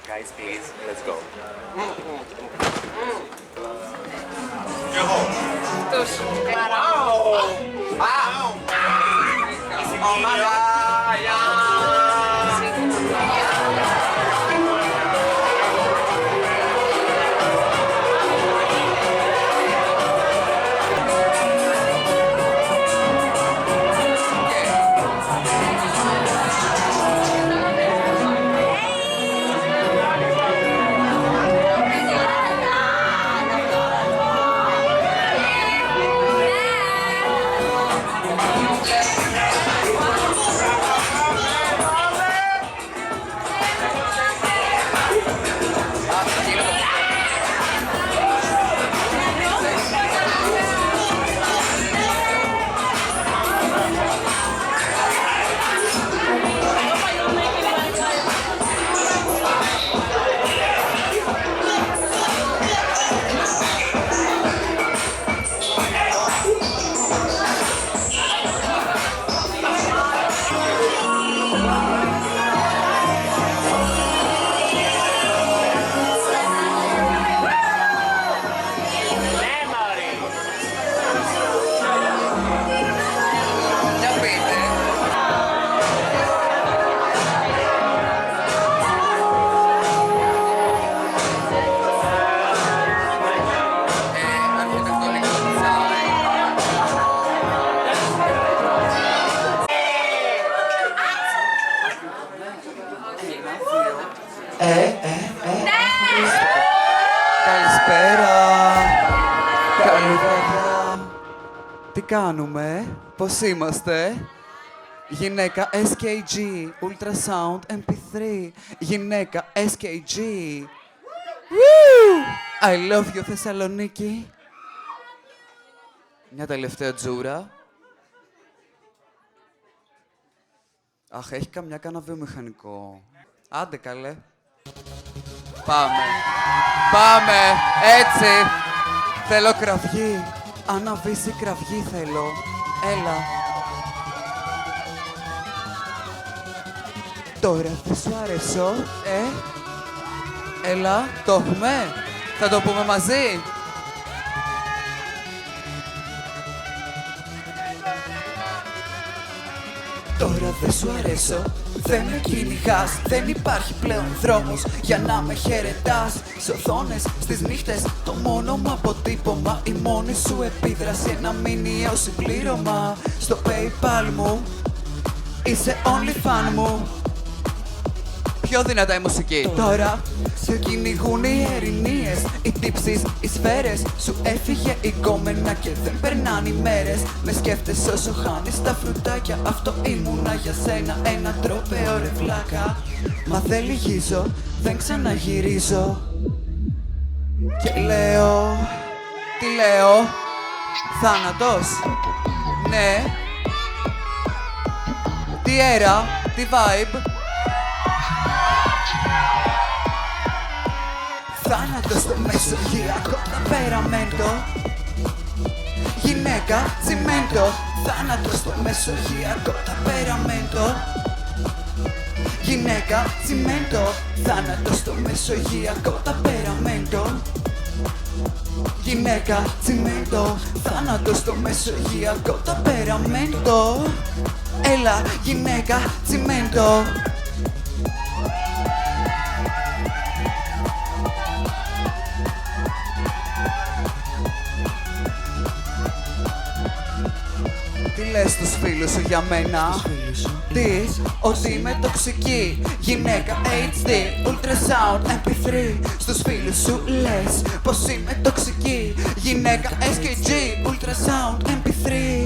Guys, please, let's go. Τους. Oh my God, yeah. Καλησπέρα. Καλή βραδιά. Τι κάνουμε, πώς είμαστε? Γυναίκα SKG, Ultrasound MP3. Γυναίκα SKG. Woo! I love you, Θεσσαλονίκη. Μια τελευταία τζούρα. Αχ, έχει κανένα βιομηχανικό. Άντε καλέ. Πάμε. Πάμε. Έτσι. Θέλω κραυγή. Αναβήσει κραυγή θέλω. Έλα. Τώρα δεν σου αρέσω, Έλα, το έχουμε. Θα το πούμε μαζί. Τώρα δεν σου αρέσω, δεν με κυνηγάς. Δεν υπάρχει πλέον δρόμος για να με χαιρετάς. Σ' οθόνες, στις νύχτες, το μόνο μου αποτύπωμα. Η μόνη σου επίδραση, ένα μηνιαίο συμπλήρωμα. Στο PayPal μου, είσαι only fan μου. Πιο δυνατά η μουσική. Τώρα σε κυνηγούν οι ερηνίες, οι τύψεις, οι σφαίρες. Σου έφυγε η γκόμενα και δεν περνάνε οι μέρες. Με σκέφτεσαι όσο χάνεις τα φρουτάκια. Αυτό ήμουνα για σένα, ένα τρόπαιο ρε βλάκα. Μα δεν λυγίζω, δεν ξαναγυρίζω. Και λέω, τι λέω, θάνατος. Ναι. Τι αέρα, τι vibe. Θάνατος στο μεσογειακό ταπεραμέντο. Γυναίκα τσιμέντο. Θάνατος στο μεσογειακό ταπεραμέντο. Γυναίκα τσιμέντο. Θάνατος στο μεσογειακό ταπεραμέντο. Γυναίκα τσιμέντο. Θάνατος στο μεσογειακό ταπεραμέντο. Έλα γυναίκα τσιμέντο. Τι λες στους φίλους σου για μένα? Τι, ότι είμαι τοξική. Γυναίκα HD, Ultrasound MP3. Στους φίλους σου λες πως είμαι τοξική. Γυναίκα SKG, Ultrasound MP3.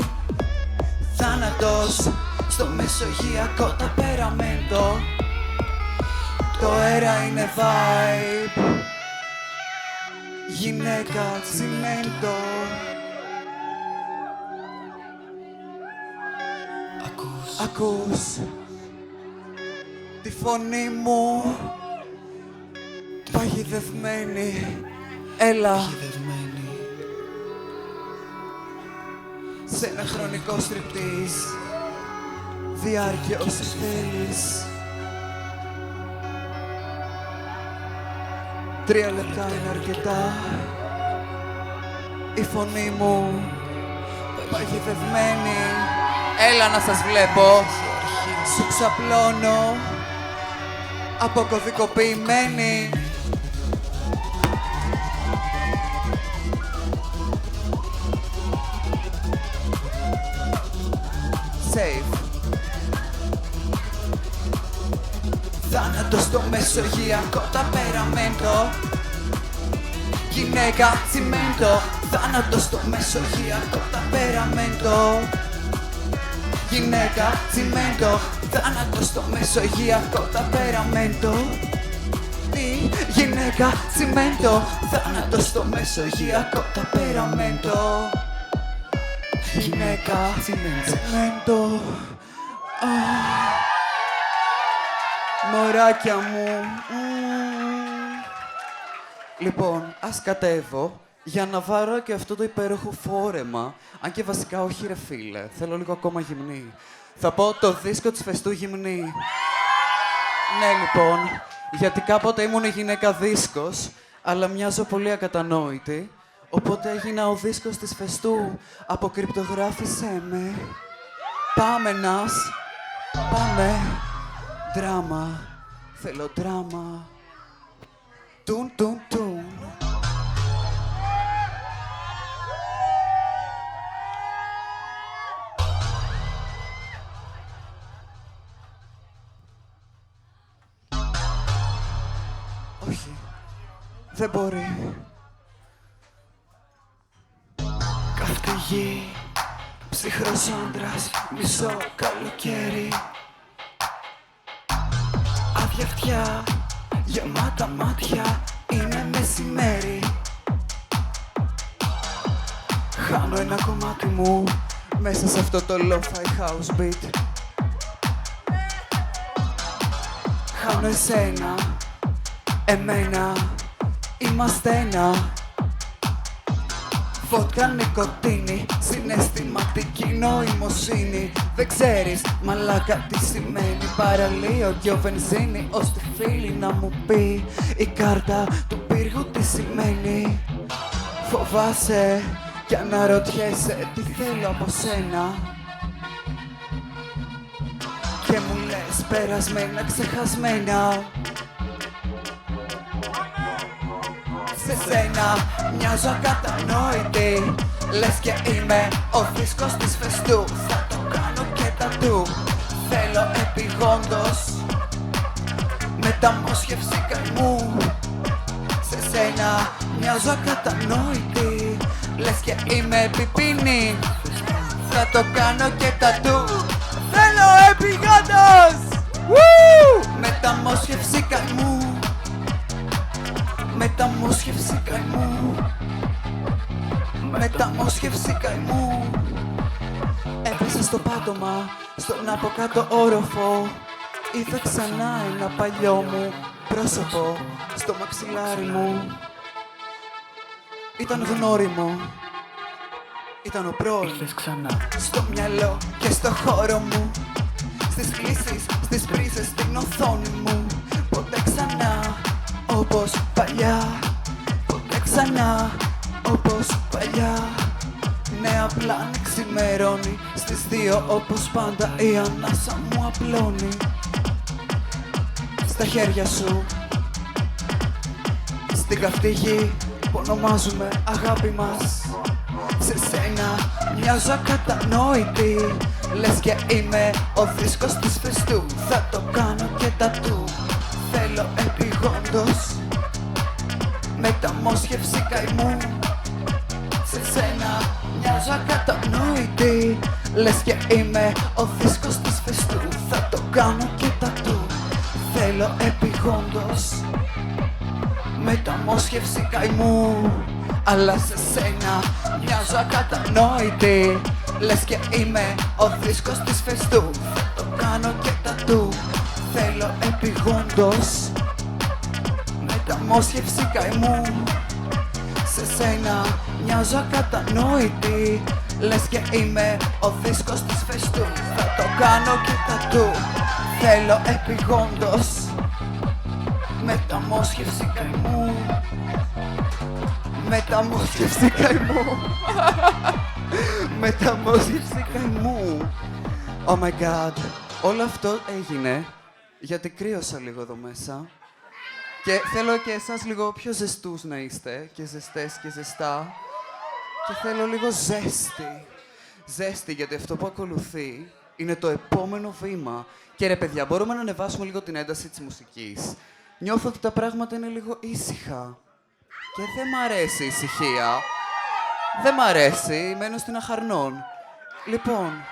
Θάνατος στο μεσογειακό ταπεραμέντο. Το αέρα είναι vibe. Γυναίκα τσιμέντο. Ακούς τη φωνή μου παγιδευμένη. Έλα σε ένα χρονικό στριπτίζ. Διάρκεια όσοι θέλεις. 3 λεπτά είναι αρκετά. Η φωνή μου παγιδευμένη. Έλα να σας βλέπω. Σου ξαπλώνω. Αποκωδικοποιημένη. Safe. Θάνατο στο μεσογειακό ταπεραμέντο. Γυναίκα τσιμέντο. Θάνατο στο μεσογειακό ταπεραμέντο. Γυναίκα τσιμέντο. Θάνατο στο μεσογειακό ταπεραμέντο. Τι γυναίκα τσιμέντο. Θάνατο στο μεσογειακό ταπεραμέντο. Γυναίκα τσιμέντο. Μωράκια μου. Λοιπόν, ας κατέβω για να βάρω και αυτό το υπέροχο φόρεμα. Αν και βασικά όχι ρε φίλε, θέλω λίγο ακόμα γυμνή. Θα πω το δίσκο της Φεστού γυμνή. Ναι λοιπόν, γιατί κάποτε ήμουν γυναίκα δίσκος, αλλά μοιάζω πολύ ακατανόητη. Οπότε έγινα ο δίσκος της Φεστού. Αποκρυπτογράφησέ με. Πάμε Νας. Πάμε. Δράμα. Θέλω δράμα. Τουν τουν τουν. Όχι. Δεν μπορεί. Καυτή γη. Ψυχρός άντρας. Μισό καλοκαίρι. Άδεια αυτιά. Γεμάτα μάτια. Είναι μεσημέρι. Χάνω ένα κομμάτι μου μέσα σε αυτό το lo-fi house beat. Χάνω εσένα. Εμένα. Είμαστε ένα. Βότκα, νικοτίνη, συναισθηματική νοημοσύνη. Δεν ξέρεις, μαλάκα, τι σημαίνει παραλίο και ο βενζίνη. Ως τη φίλη να μου πει η κάρτα του πύργου τι σημαίνει. Φοβάσαι και αναρωτιέσαι τι θέλω από σένα. Και μου λες περασμένα, ξεχασμένα. Σε σένα μοιάζω ακατανόητη. Λες και είμαι ο δίσκος της Φεστού. Θα το κάνω και τατού. Θέλω επιγόντως μεταμόσχευση καημού. Σε σένα μοιάζω ακατανόητη. Λες και είμαι επιπίνη. Θα το κάνω και τατού. Θέλω επιγόντως μεταμόσχευση καημού. Μεταμόσχευση καημού. Μεταμόσχευση καημού. Έπεσα στο πάτωμα, στον από κάτω όροφο. Είδα ξανά ένα παλιό μου πρόσωπο στο μαξιλάρι μου. Ήταν γνώριμο. Ήταν ο πρώην ξανά. Στο μυαλό και στο χώρο μου. Στις κλήσεις, στις πρίζες, στην οθόνη μου. Ποτέ ξανά όπως παλιά. Ποτέ ξανά όπως παλιά. Ναι, απλά να ξημερώνει. Στις 2 όπως πάντα η ανάσα μου απλώνει. Στα χέρια σου, στην καυτή γη που ονομάζουμε αγάπη μας. Σε σένα μοιάζω ακατανόητη. Λες και είμαι ο δίσκος της Φεστού. Θα το κάνω και τατού. Θέλω επιγόντως μεταμόσχευση καημού. Σε σένα μοιάζω ακατανόητη. Λες και είμαι ο δίσκος της Φεστού. Θα το κάνω και τατού. Θέλω επιγόντως μεταμόσχευση καημού. Αλλά σε σένα μοιάζω ακατανόητη. Λες και είμαι ο δίσκος της Φεστού. Θα το κάνω και τατού. Θέλω επιγόντως μεταμόσχευση καημού. Σε σένα μοιάζω ακατανόητη. Λες και είμαι ο δίσκος της Φεστού. Θα το κάνω και τατού. Θέλω επιγόντως μεταμόσχευση Μεταμόσχευση καημού. Μεταμόσχευση καημού. Μεταμόσχευση καημού. Oh my god. Όλο αυτό έγινε γιατί κρύωσα λίγο εδώ μέσα. Και θέλω και εσάς λίγο πιο ζεστούς να είστε. Και ζεστές και ζεστά. Και θέλω λίγο ζέστη. Ζέστη, γιατί αυτό που ακολουθεί είναι το επόμενο βήμα. Και ρε παιδιά, μπορούμε να ανεβάσουμε λίγο την ένταση της μουσικής. Νιώθω ότι τα πράγματα είναι λίγο ήσυχα. Και δεν μ' αρέσει η ησυχία. Δεν μ' αρέσει, μένω στην αχαρνών. Λοιπόν,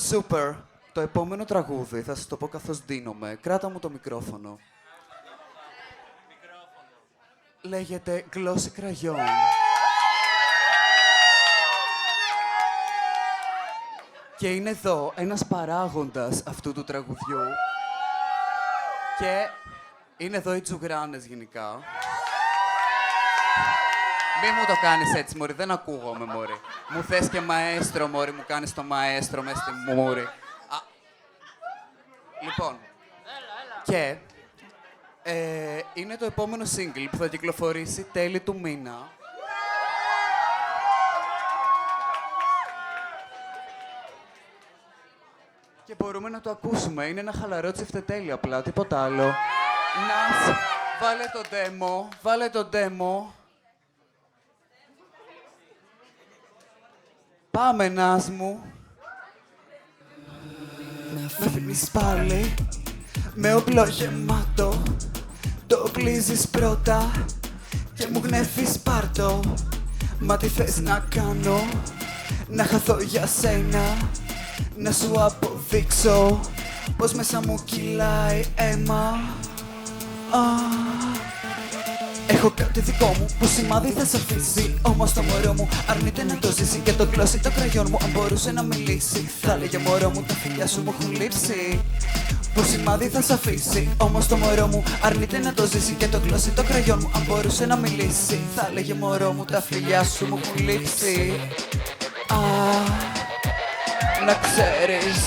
super. Το επόμενο τραγούδι, θα σας το πω καθώς ντύνομαι. Κράτα μου το μικρόφωνο. Λέγεται Glossy Crayon. Και είναι εδώ ένας παράγοντας αυτού του τραγουδιού. Και είναι εδώ οι τζουγράνες γενικά. Μη μου το κάνεις έτσι, μωρή, δεν ακούγομαι, μωρή. Μου θες και μαέστρο, μωρή, μου κάνεις το μαέστρο μέσα στη μούρη. Λοιπόν, και είναι το επόμενο single που θα κυκλοφορήσει τέλη του μήνα. Και μπορούμε να το ακούσουμε. Είναι ένα χαλαρό τσιφτετέλι απλά, τίποτα άλλο. Νας, βάλε το demo. Πάμε, Νας μου. Με αφήνεις πάλι με όπλο γεμάτο. Το κλείζεις πρώτα και μου γνέφεις πάρτο. Μα τι θες να κάνω, να χαθώ για σένα. Να σου αποδείξω πως μέσα μου κυλάει αίμα. Έχω κάτι δικό μου που σημάδι θα σ' αφήσει. Όμως το μωρό μου αρνείται να το ζήσει. Και το γλώσσι το κραγιόν μου αν μπορούσε να μιλήσει. Θα έλεγε μωρό μου τα φιλιά σου μου έχουν λείψει. Που σημάδι θα σ' αφήσει. Όμως το μωρό μου αρνείται να το ζήσει. Και το γλώσσι το κραγιόν μου αν μπορούσε να μιλήσει. Θα έλεγε μωρό μου τα φιλιά σου μου έχουν λείψει. Να ξέρεις,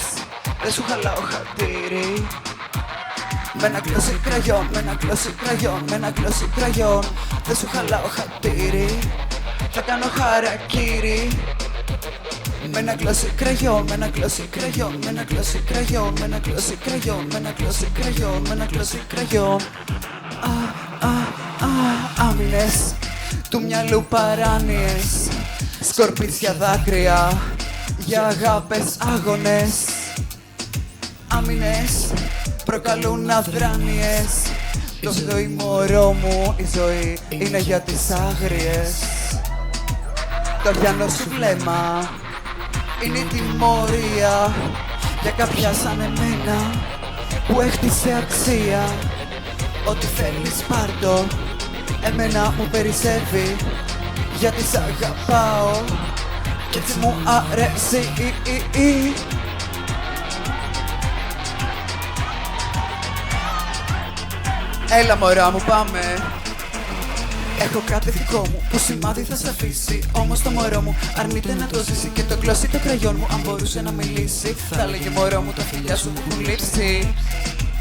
δεν σου χαλάω χατήρι. Με ένα γλώσσι κραγιόν, με ένα γλώσσι κραγιόν, με ένα γλώσσι κραγιόν. Δεν σου χαλάω χατήρι, θα κάνω χαρακίρι. Με ένα γλώσσι κραγιόν, με ένα γλώσσι κραγιόν, με ένα γλώσσι κραγιόν, με ένα γλώσσι κραγιόν, με ένα γλώσσι κραγιόν, με ένα γλώσσι κραγιόν. Άμυνες του μυαλού παράνοιες, σκορπίτσια δάκρυα για αγάπες άγονες. Άμυνες προκαλούν αδράνειες. Το ζωή μωρό μου, η ζωή είναι για τις άγριες. Το αριανό σου βλέμμα είναι η τιμωρία για κάποια σαν εμένα που έχτισε αξία. Ό,τι θέλεις πάρτο, εμένα μου περισσεύει, γιατί σ' αγαπάω κι έτσι μου αρέσει. Έλα μωρά μου, πάμε. Έχω κάτι δικό μου που σημάδι θα σ' αφήσει. Όμως το μωρό μου αρνείται να το ζήσει. Και το γλώσσι το κραγιόν μου αν μπορούσε να μιλήσει. Θα έλεγε μωρό μου τα φιλιά σου μου έχουν λείψει.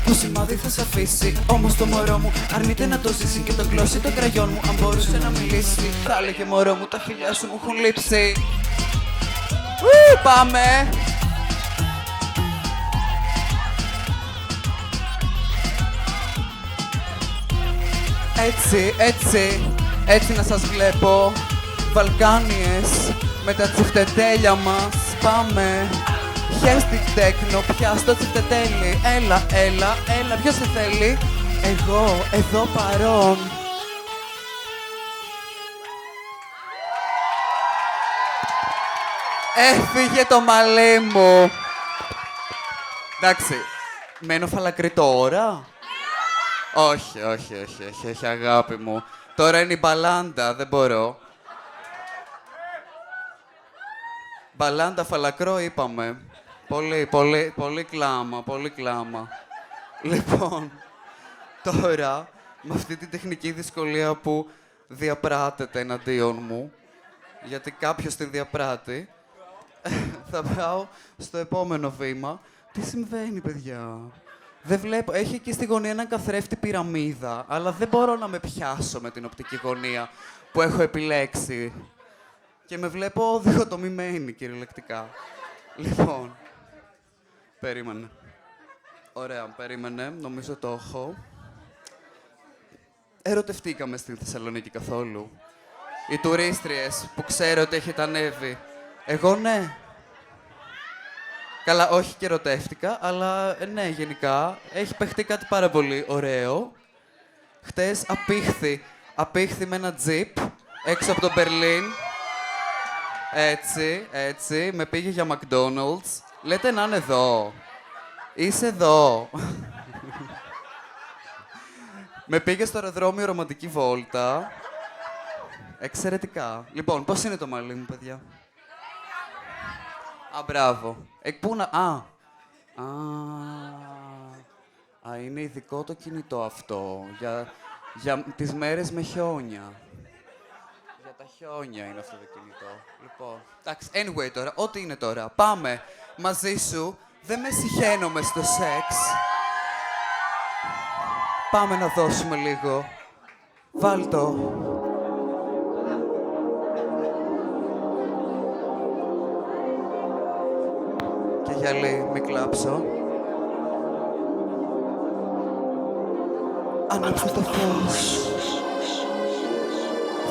Που σημάδι θα σ' αφήσει. Όμως το μωρό μου αρνείται να το ζήσει. Και το γλώσσι το κραγιόν μου αν μπορούσε να μιλήσει. Θα έλεγε μωρό μου τα φιλιά σου μου έχουν λείψει. Πάμε. Έτσι να σας βλέπω. Βαλκάνιες με τα τσιφτετέλια μας. Πάμε. Χες την τέκνο, πιάσ' το τσιφτετέλι. Έλα, ποιος σε θέλει? Εγώ, εδώ παρόν. Έφυγε το μαλλί μου. Εντάξει, μένω φαλακρή τώρα. Όχι, αγάπη μου. Τώρα είναι η μπαλάντα, δεν μπορώ. Μπαλάντα, φαλακρό είπαμε. Πολύ κλάμα. Λοιπόν, τώρα, με αυτή τη τεχνική δυσκολία που διαπράτεται εναντίον μου, γιατί κάποιος την διαπράττει, θα πάω στο επόμενο βήμα. Τι συμβαίνει, παιδιά? Δεν βλέπω. Έχει εκεί στη γωνία έναν καθρέφτη πυραμίδα, αλλά δεν μπορώ να με πιάσω με την οπτική γωνία που έχω επιλέξει. Και με βλέπω διχοτομημένη, κυριολεκτικά. Λοιπόν, περίμενε. Ωραία, περίμενε. Νομίζω το έχω. Ερωτευτήκαμε στην Θεσσαλονίκη καθόλου? Οι τουρίστριες που ξέρω ότι έχετε ανέβει. Εγώ ναι. Καλά, όχι και ερωτεύτηκα, αλλά ναι, γενικά. Έχει παιχτεί κάτι πάρα πολύ ωραίο. Χτες απήχθη με ένα τζιπ έξω από το Μπερλίν. Έτσι, με πήγε για McDonald's. Λέτε να είναι εδώ. Είσαι εδώ. Με πήγε στο αεροδρόμιο ρομαντική βόλτα. Εξαιρετικά. Λοιπόν, πώς είναι το μαλλί μου, παιδιά? Α, μπράβο. Πού να... είναι ειδικό το κινητό αυτό. Για τις μέρες με χιόνια. Για τα χιόνια είναι αυτό το κινητό. Λοιπόν, εντάξει, anyway τώρα, ό,τι είναι τώρα. Πάμε μαζί σου. Δεν με συχαίνομαι στο σεξ. Πάμε να δώσουμε λίγο. Βάλ' το. Και γυαλί, μη κλάψω. Άναψε το φως.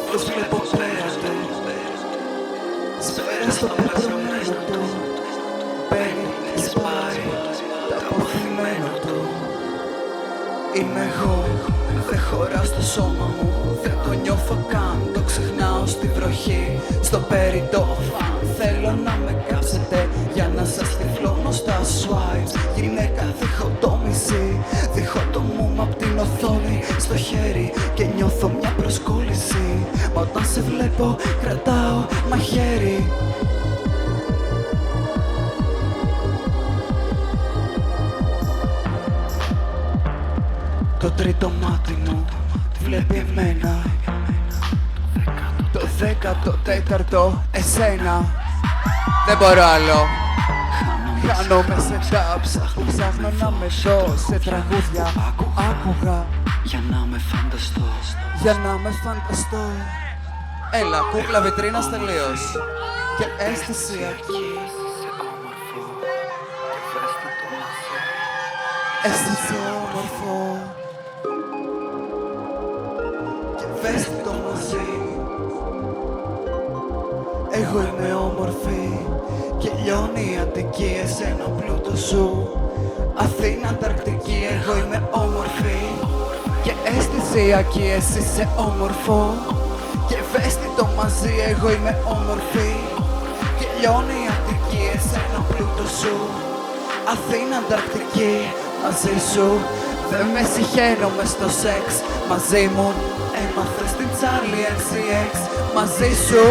Φως βλέπω πέρα του. Σφαίρα στο πεπρωμένο του. Μπαίνει και σπάει τα αποθυμένα του. Είμαι εγώ, δεν χωρά στο σώμα μου. Δεν το νιώθω καν, το ξεχνάω στη βροχή. Στο περιττό φαν, θέλω να με κάψετε για να σας τυφλώνω στα swipes. Γυναίκα διχοτόμηση, διχοτομούμε απ' την οθόνη στο χέρι και νιώθω μια προσκόλληση. Μα όταν σε βλέπω κρατάω μαχαίρι. Το τρίτο μάτι μου βλέπει εμένα. Το 14ο εσένα. Δεν μπορώ άλλο. Χάνομαι σε τάψα. Ψάχνω να με δω σε τραγούδια που άκουγα. Για να με φανταστώ. Για να με φανταστώ. Έλα, κούκλα βιτρίνας τελείως. Και αισθησιακή. Αίσθησε όμορφο. Βέστη το μαζί. Εγώ είμαι όμορφη και λιώνει η Αττική, εσένα πλούτο σου. Αθήνα, Ανταρκτική, εγώ είμαι όμορφη και αισθησιακή, εσύ είσαι όμορφο. Και βέστη το μαζί, εγώ είμαι όμορφη και λιώνει η Αττική, εσένα πλούτο σου. Αθήνα, Ανταρκτική, μαζί σου. Δεν με συχαίνομαι στο σεξ, μαζί μου έμαθες την Charlie XCX. Μαζί σου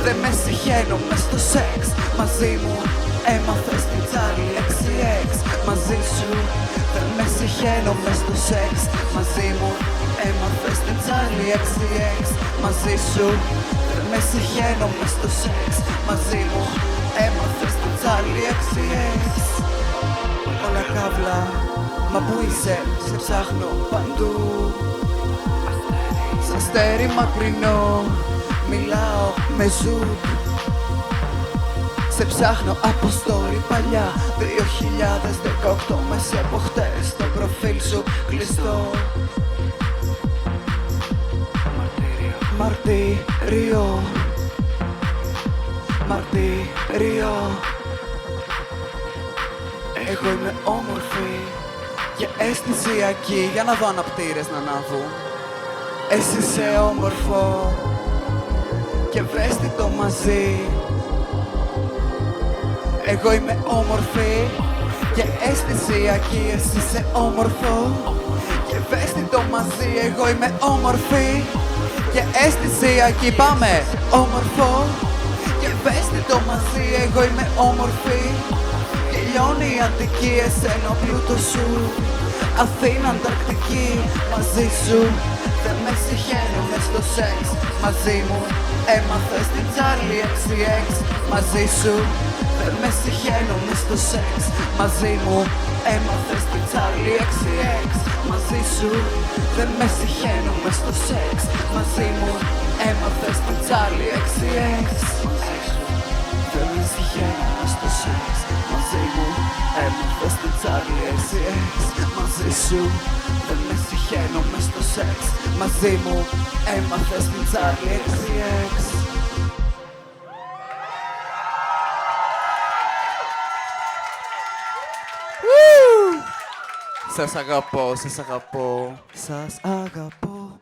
δεν με συχαίνομαι στο σεξ, μαζί μου έμαθες την Charlie XCX. Μαζί σου δεν με συχαίνομαι στο σεξ, μαζί μου έμαθες την Charlie XCX. Μαζί σου δεν με συχαίνομαι στο σεξ, μαζί μου έμαθες την Charlie XCX. Όλα καύλα, μα πού είσαι, σε ψάχνω παντού. Σ' αστέρι μακρινό, μιλάω με ζουτ. Σε ψάχνω από story παλιά 2018, μέσα από χτες το προφίλ σου κλειστό. Μαρτύριο, μαρτύριο. Εγώ είμαι όμορφη και αισθησιακή. Για να δω αναπτήρες να ανάβουν. Εσύ είσαι όμορφο και ευαίσθητο μαζί. Εγώ είμαι όμορφη και αισθησιακή. Εσύ είσαι όμορφο και ευαίσθητο μαζί. Εγώ είμαι όμορφη και αισθησιακή. Πάμε! Όμορφο και ευαίσθητο μαζί. Εγώ είμαι όμορφη και λιώνει η Αττική, εσένα ο πλούτος σου. Αθήνα, Ανταρκτική, μαζί σου. Δεν με συχαίνομαι στο σεξ, μαζί μου έμαθες την Charlie XCX. Μαζί σου δεν με συχαίνομαι στο σεξ, μαζί μου έμαθες την Charlie XCX. Μαζί σου δεν με συχαίνω μες στο σεξ. Μαζί μου έμαθες την Charlie XCX. Μαζί σου δεν με συχαίνω μες στο σεξ. Μαζί μου έμαθες την Charlie XCX. Μαζί σου δεν με συχαίνω μες στο σεξ. Μαζί μου έμαθες την Charlie XCX. Σας αγαπώ, σας αγαπώ, σας αγαπώ,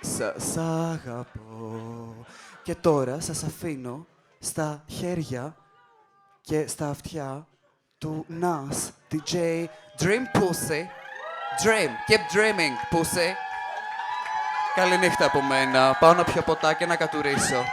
σας αγαπώ. Και τώρα σας αφήνω στα χέρια και στα αυτιά του Nas, DJ Dream Pussy. Dream, keep dreaming, Pussy. Καληνύχτα από μένα, πάω να πιω ποτά και να κατουρίσω.